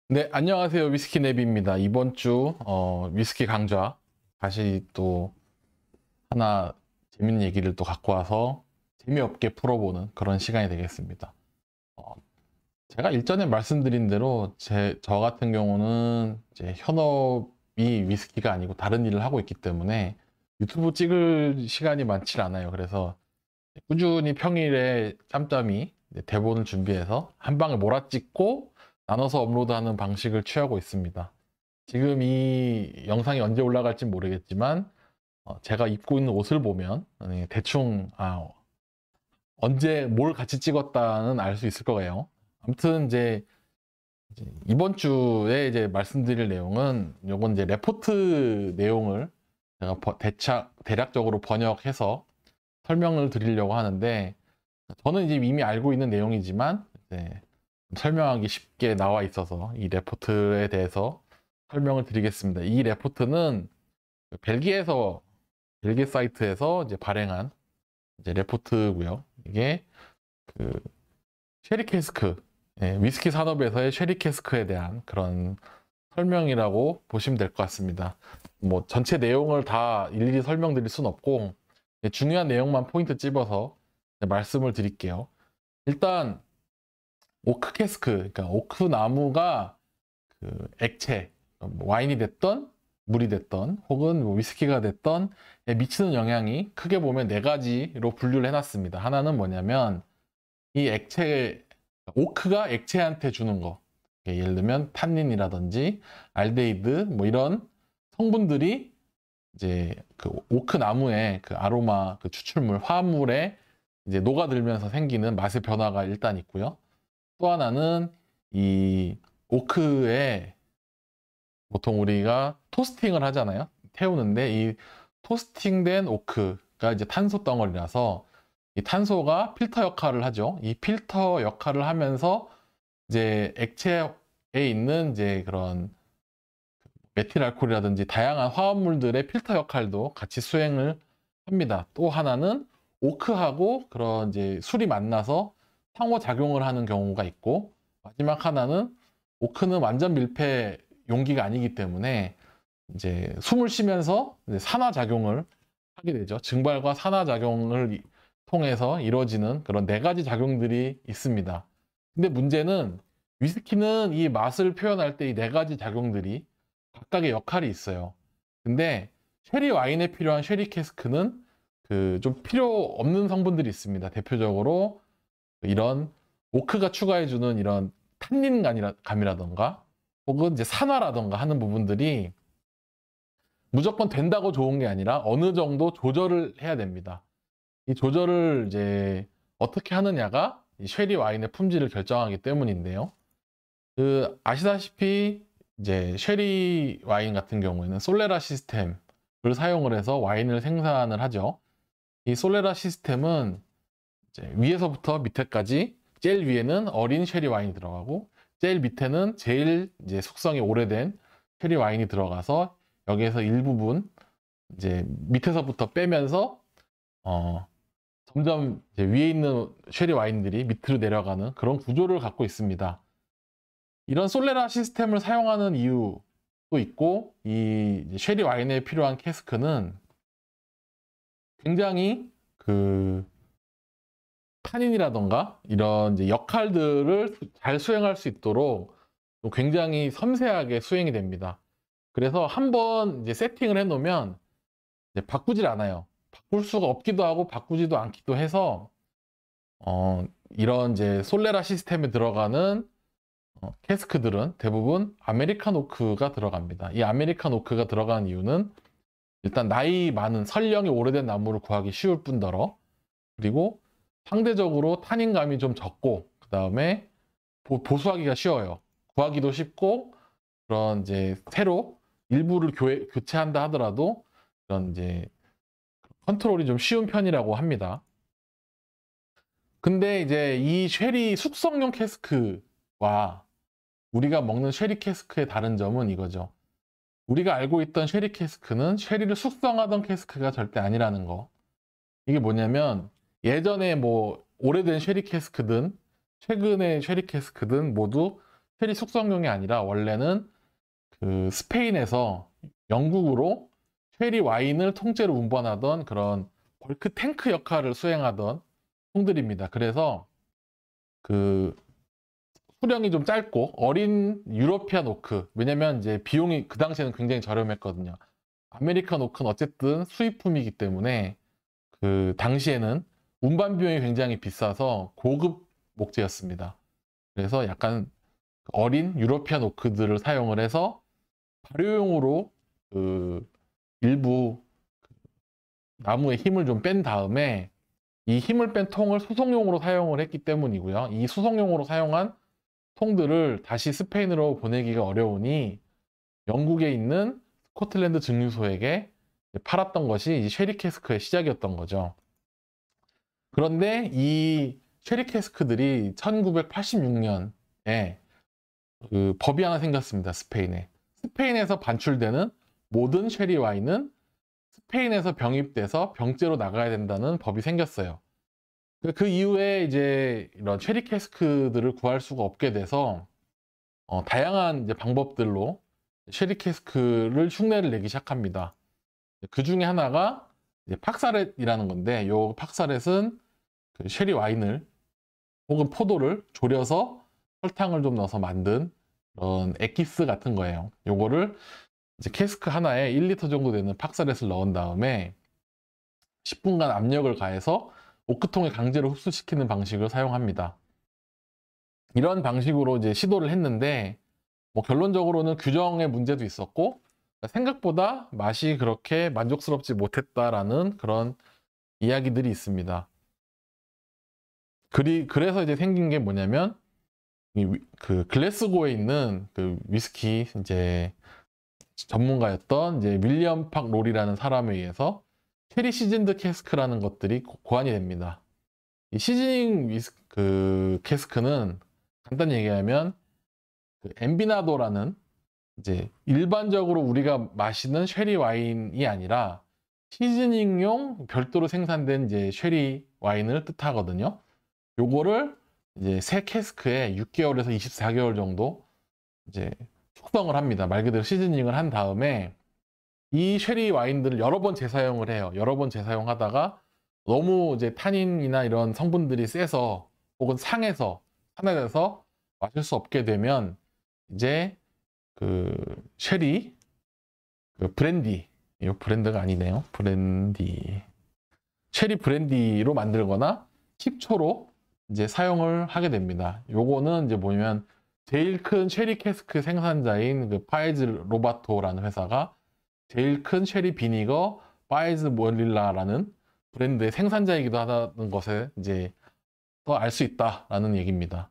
네, 안녕하세요. 위스키 네비입니다. 이번 주 위스키 강좌 다시 또 하나 재밌는 얘기를 또 갖고 와서 재미없게 풀어보는 그런 시간이 되겠습니다. 어, 제가 일전에 말씀드린 대로 저 같은 경우는 이제 현업이 위스키가 아니고 다른 일을 하고 있기 때문에 유튜브 찍을 시간이 많지 않아요. 그래서 꾸준히 평일에 짬짬이 대본을 준비해서 한 방에 몰아찍고 나눠서 업로드하는 방식을 취하고 있습니다. 지금 이 영상이 언제 올라갈지 모르겠지만 제가 입고 있는 옷을 보면 대충 언제 뭘 같이 찍었다는 알 수 있을 거예요. 아무튼 이제 이번 주에 이제 말씀드릴 내용은 요건 이제 레포트 내용을 제가 대략적으로 번역해서 설명을 드리려고 하는데, 저는 이제 이미 알고 있는 내용이지만 설명하기 쉽게 나와 있어서 이 레포트에 대해서 설명을 드리겠습니다. 이 레포트는 벨기에 사이트에서 이제 발행한 이제 레포트고요. 이게 그 쉐리 캐스크, 위스키 산업에서의 쉐리 캐스크에 대한 그런 설명이라고 보시면 될 것 같습니다. 뭐 전체 내용을 다 일일이 설명드릴 순 없고 중요한 내용만 포인트 찝어서 말씀을 드릴게요. 일단 오크 캐스크, 그러니까 오크 나무가 그 액체, 와인이 됐던 물이 됐던 혹은 뭐 위스키가 됐던 미치는 영향이 크게 보면 네 가지로 분류를 해놨습니다. 하나는 뭐냐면 이 액체, 오크가 액체한테 주는 거, 예를 들면 탄닌이라든지 알데히드 뭐 이런 성분들이 이제 그 오크 나무의 그 아로마, 그 추출물, 화합물에 이제 녹아들면서 생기는 맛의 변화가 일단 있고요. 또 하나는 이 오크에 보통 우리가 토스팅을 하잖아요. 태우는데 이 토스팅된 오크가 이제 탄소 덩어리라서 이 탄소가 필터 역할을 하죠. 이 필터 역할을 하면서 이제 액체에 있는 이제 그런 메틸 알코올이라든지 다양한 화합물들의 필터 역할도 같이 수행을 합니다. 또 하나는 오크하고 그런 이제 술이 만나서 상호작용을 하는 경우가 있고, 마지막 하나는 오크는 완전 밀폐 용기가 아니기 때문에 이제 숨을 쉬면서 이제 산화작용을 하게 되죠. 증발과 산화작용을 통해서 이루어지는 그런 네 가지 작용들이 있습니다. 근데 문제는 위스키는 이 맛을 표현할 때 이 네 가지 작용들이 각각의 역할이 있어요. 근데 쉐리 와인에 필요한 쉐리 캐스크는 그 좀 필요 없는 성분들이 있습니다. 대표적으로 이런 오크가 추가해주는 이런 탄닌감이라던가 혹은 이제 산화라던가 하는 부분들이 무조건 된다고 좋은 게 아니라 어느 정도 조절을 해야 됩니다. 이 조절을 이제 어떻게 하느냐가 이 쉐리 와인의 품질을 결정하기 때문인데요. 그 아시다시피 이제 쉐리 와인 같은 경우에는 솔레라 시스템을 사용을 해서 와인을 생산을 하죠. 이 솔레라 시스템은 이제 위에서부터 밑에까지 제일 위에는 어린 쉐리 와인이 들어가고 제일 밑에는 제일 이제 숙성이 오래된 쉐리 와인이 들어가서 여기에서 일부분 이제 밑에서부터 빼면서 점점 이제 위에 있는 쉐리 와인들이 밑으로 내려가는 그런 구조를 갖고 있습니다. 이런 솔레라 시스템을 사용하는 이유도 있고, 이 쉐리 와인에 필요한 캐스크는 굉장히 그 탄닌이라던가 이런 이제 역할들을 잘 수행할 수 있도록 굉장히 섬세하게 수행이 됩니다. 그래서 한번 이제 세팅을 해놓으면 이제 바꾸질 않아요. 바꿀 수가 없기도 하고 바꾸지도 않기도 해서 이런 이제 솔레라 시스템에 들어가는 캐스크들은 대부분 아메리칸 오크가 들어갑니다. 이 아메리칸 오크가 들어가는 이유는 일단 나이 많은 설령이 오래된 나무를 구하기 쉬울 뿐더러, 그리고 상대적으로 탄닌감이 좀 적고 그 다음에 보수하기가 쉬워요. 구하기도 쉽고, 그런 이제 새로 일부를 교체한다 하더라도 그런 이제 컨트롤이 좀 쉬운 편이라고 합니다. 근데 이제 이 쉐리 숙성용 캐스크와 우리가 먹는 쉐리 캐스크의 다른 점은 이거죠. 우리가 알고 있던 쉐리 캐스크는 쉐리를 숙성하던 캐스크가 절대 아니라는 거. 이게 뭐냐면 예전에 뭐 오래된 쉐리 캐스크든 최근의 쉐리 캐스크든 모두 쉐리 숙성용이 아니라 원래는 그 스페인에서 영국으로 쉐리 와인을 통째로 운반하던 그런 벌크 탱크 역할을 수행하던 통들입니다. 그래서 그 수령이 좀 짧고 어린 유러피안 오크, 왜냐면 이제 비용이 그 당시에는 굉장히 저렴했거든요. 아메리칸 오크는 어쨌든 수입품이기 때문에 그 당시에는 운반 비용이 굉장히 비싸서 고급 목재였습니다. 그래서 약간 어린 유러피안 오크들을 사용을 해서 발효용으로 그 일부 나무의 힘을 좀 뺀 다음에 이 힘을 뺀 통을 수송용으로 사용을 했기 때문이고요. 이 수송용으로 사용한 통들을 다시 스페인으로 보내기가 어려우니 영국에 있는 스코틀랜드 증류소에게 팔았던 것이 이 쉐리 캐스크의 시작이었던 거죠. 그런데 이 쉐리 캐스크들이 1986년에 그 법이 하나 생겼습니다. 스페인에. 스페인에서 반출되는 모든 쉐리 와인은 스페인에서 병입돼서 병째로 나가야 된다는 법이 생겼어요. 그 이후에 이제 이런 쉐리 캐스크들을 구할 수가 없게 돼서 다양한 이제 방법들로 쉐리 캐스크를 흉내를 내기 시작합니다. 그 중에 하나가 이제 팍사렛이라는 건데, 이 팍사렛은 그 쉐리 와인을 혹은 포도를 졸여서 설탕을 좀 넣어서 만든 그런 액기스 같은 거예요. 요거를 이제 캐스크 하나에 1리터 정도 되는 팍사렛을 넣은 다음에 10분간 압력을 가해서 오크통에 강제로 흡수시키는 방식을 사용합니다. 이런 방식으로 이제 시도를 했는데 뭐 결론적으로는 규정의 문제도 있었고 생각보다 맛이 그렇게 만족스럽지 못했다라는 그런 이야기들이 있습니다. 그래서 이제 생긴 게 뭐냐면 그 글래스고에 있는 그 위스키 이제 전문가였던 이제 윌리엄 팍 롤이라는 사람에 의해서 쉐리 시즌드 캐스크라는 것들이 고안이 됩니다. 이 시즈닝 그 캐스크는 간단히 얘기하면 그 엠비나도라는 이제 일반적으로 우리가 마시는 쉐리 와인이 아니라 시즈닝용 별도로 생산된 이제 쉐리 와인을 뜻하거든요. 요거를 이제 새 캐스크에 6개월에서 24개월 정도 이제 숙성을 합니다. 말 그대로 시즈닝을 한 다음에 이 쉐리 와인들을 여러 번 재사용을 해요. 여러 번 재사용하다가 너무 이제 타닌이나 이런 성분들이 세서 혹은 상해서 산화돼서 마실 수 없게 되면 이제 그 쉐리 그 브랜디, 이 브랜드가 아니네요. 브랜디, 쉐리 브랜디로 만들거나 식초로 이제 사용을 하게 됩니다. 요거는 이제 뭐냐면 제일 큰 쉐리 캐스크 생산자인 그 파이즈 로바토라는 회사가 제일 큰 쉐리 비니거 파이즈 몰릴라라는 브랜드의 생산자이기도 하다는 것에 이제 더 알 수 있다라는 얘기입니다.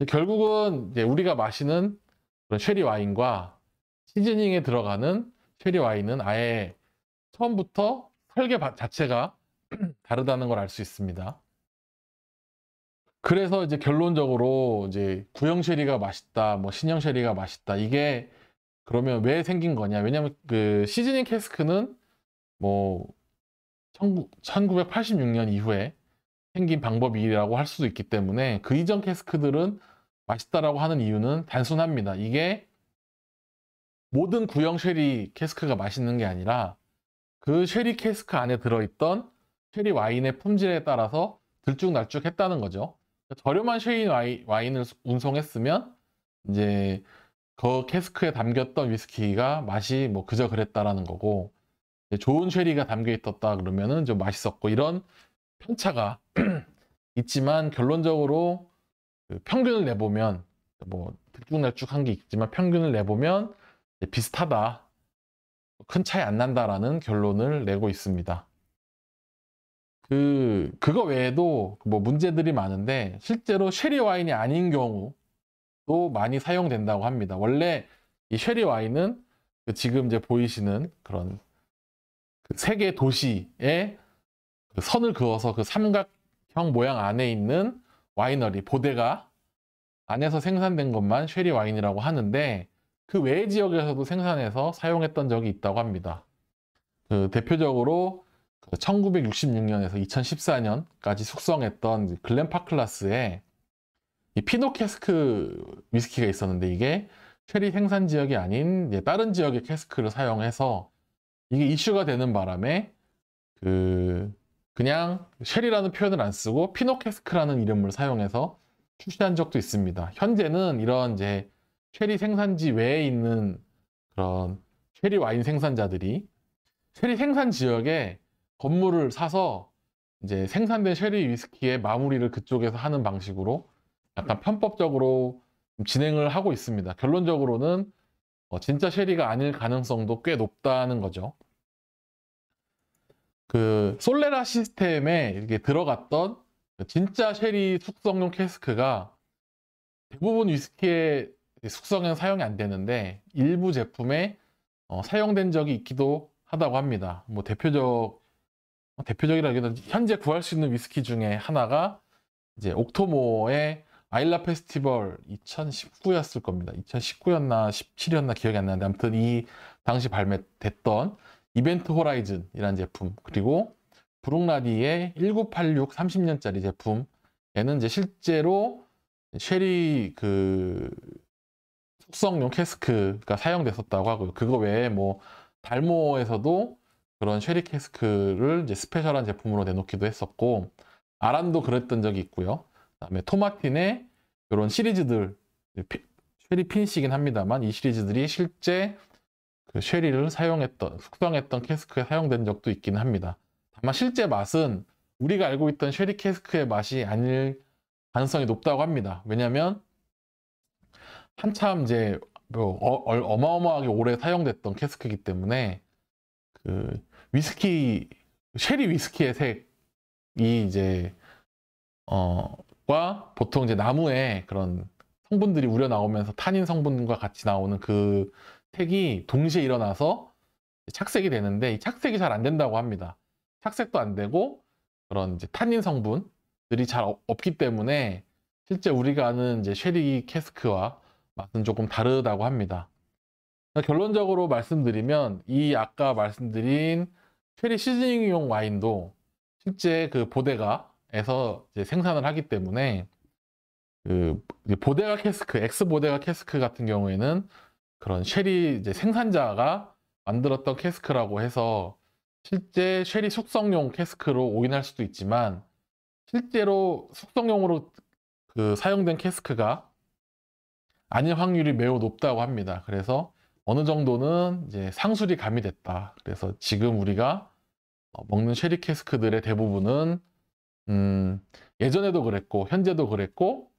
결국은 이제 우리가 마시는 그런 쉐리 와인과 시즈닝에 들어가는 쉐리 와인은 아예 처음부터 설계 자체가 다르다는 걸 알 수 있습니다. 그래서 이제 결론적으로 이제 구형 쉐리가 맛있다, 뭐 신형 쉐리가 맛있다. 이게 그러면 왜 생긴 거냐? 왜냐면 그 시즈닝 캐스크는 뭐 1986년 이후에 생긴 방법이라고 할 수도 있기 때문에 그 이전 캐스크들은 맛있다라고 하는 이유는 단순합니다. 이게 모든 구형 쉐리 캐스크가 맛있는 게 아니라 그 쉐리 캐스크 안에 들어있던 쉐리 와인의 품질에 따라서 들쭉날쭉했다는 거죠. 저렴한 쉐리 와인을 운송했으면 이제 그 캐스크에 담겼던 위스키가 맛이 뭐 그저 그랬다라는 거고, 좋은 쉐리가 담겨 있었다 그러면은 좀 맛있었고, 이런 편차가 있지만 결론적으로 그 평균을 내보면 뭐 들쭉날쭉한 게 있지만 평균을 내보면 비슷하다, 큰 차이 안 난다라는 결론을 내고 있습니다. 그거 외에도 뭐 문제들이 많은데 실제로 쉐리 와인이 아닌 경우도 많이 사용된다고 합니다. 원래 이 쉐리 와인은 그 지금 이제 보이시는 그런 그 세 개 도시에 그 선을 그어서 그 삼각형 모양 안에 있는 와이너리, 보데가 안에서 생산된 것만 쉐리 와인이라고 하는데 그 외의 지역에서도 생산해서 사용했던 적이 있다고 합니다. 그 대표적으로 1966년에서 2014년까지 숙성했던 글렌파클라스에 이 피노 캐스크 위스키가 있었는데 이게 쉐리 생산 지역이 아닌 다른 지역의 캐스크를 사용해서 이게 이슈가 되는 바람에 그냥 쉐리라는 표현을 안 쓰고 피노 캐스크라는 이름을 사용해서 출시한 적도 있습니다. 현재는 이런 이제 쉐리 생산지 외에 있는 그런 쉐리 와인 생산자들이 쉐리 생산 지역에 건물을 사서 이제 생산된 쉐리 위스키의 마무리를 그쪽에서 하는 방식으로 약간 편법적으로 진행을 하고 있습니다. 결론적으로는 진짜 쉐리가 아닐 가능성도 꽤 높다는 거죠. 그 솔레라 시스템에 이렇게 들어갔던 진짜 쉐리 숙성용 캐스크가 대부분 위스키의 숙성에는 사용이 안 되는데 일부 제품에 사용된 적이 있기도 하다고 합니다. 뭐 대표적이라기보다 현재 구할 수 있는 위스키 중에 하나가 이제 옥토모어의 아일라 페스티벌 2019였을 겁니다. 2019였나 17였나 기억이 안 나는데 아무튼 이 당시 발매됐던 이벤트 호라이즌이라는 제품, 그리고 브룩라디의 1986 30년짜리 제품에는 이제 실제로 쉐리 숙성용 캐스크가 사용됐었다고 하고요. 그거 외에 뭐 달모에서도 그런 쉐리 캐스크를 이제 스페셜한 제품으로 내놓기도 했었고, 아란도 그랬던 적이 있고요. 그다음에 토마틴의 이런 시리즈들, 쉐리 핀시긴 합니다만 이 시리즈들이 실제 그 쉐리를 숙성했던 캐스크에 사용된 적도 있긴 합니다. 다만 실제 맛은 우리가 알고 있던 쉐리 캐스크의 맛이 아닐 가능성이 높다고 합니다. 왜냐하면 한참 이제 어마어마하게 오래 사용됐던 캐스크이기 때문에 그 쉐리 위스키의 색이 이제 과 보통 이제 나무에 그런 성분들이 우려 나오면서 타닌 성분과 같이 나오는 그 색이 동시에 일어나서 착색이 되는데 이 착색이 잘 안 된다고 합니다. 착색도 안 되고 그런 이제 타닌 성분들이 잘 없기 때문에 실제 우리가 아는 이제 쉐리 캐스크와 맛은 조금 다르다고 합니다. 결론적으로 말씀드리면 이 아까 말씀드린 쉐리 시즈닝용 와인도 실제 그 보데가에서 이제 생산을 하기 때문에 그 보데가 캐스크, 엑스 보데가 캐스크 같은 경우에는 그런 쉐리 이제 생산자가 만들었던 캐스크라고 해서 실제 쉐리 숙성용 캐스크로 오인할 수도 있지만 실제로 숙성용으로 사용된 캐스크가 아닐 확률이 매우 높다고 합니다. 그래서 어느 정도는 이제 상술이 가미됐다. 그래서 지금 우리가 먹는 쉐리 캐스크들의 대부분은 예전에도 그랬고 현재도 그랬고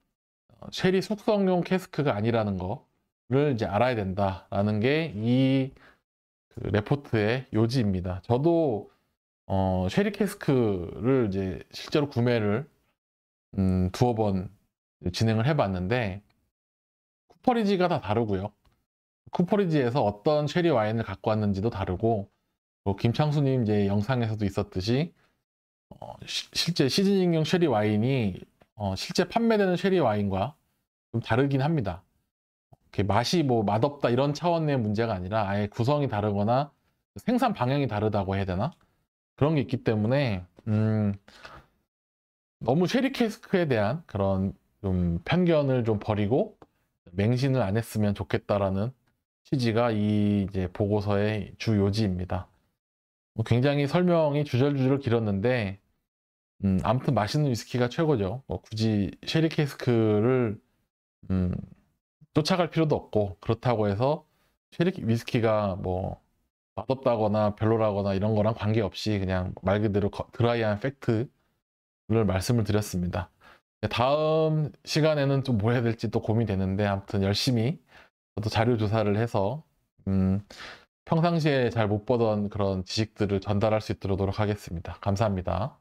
쉐리 숙성용 캐스크가 아니라는 거를 이제 알아야 된다라는 게 이 레포트의 요지입니다. 저도 쉐리 캐스크를 이제 실제로 구매를 두어 번 진행을 해봤는데 쿠퍼리지가 다 다르고요. 쿠퍼리지에서 어떤 쉐리 와인을 갖고 왔는지도 다르고, 김창수님 이제 영상에서도 있었듯이 실제 시즈닝용 쉐리 와인이 실제 판매되는 쉐리 와인과 좀 다르긴 합니다. 맛이 뭐 맛없다 이런 차원의 문제가 아니라 아예 구성이 다르거나 생산 방향이 다르다고 해야 되나? 그런 게 있기 때문에 너무 쉐리 캐스크에 대한 그런 좀 편견을 좀 버리고 맹신을 안 했으면 좋겠다라는 취지가 이 이제 보고서의 주 요지입니다. 굉장히 설명이 주절주절 길었는데 아무튼 맛있는 위스키가 최고죠. 굳이 쉐리 캐스크를 쫓아갈 필요도 없고, 그렇다고 해서 쉐리 위스키가 뭐 맛없다거나 별로라거나 이런 거랑 관계없이 그냥 말 그대로 드라이한 팩트를 말씀을 드렸습니다. 다음 시간에는 좀 뭐 해야 될지 또 고민되는데 아무튼 열심히 저도 자료 조사를 해서 평상시에 잘 못 보던 그런 지식들을 전달할 수 있도록 노력하겠습니다. 감사합니다.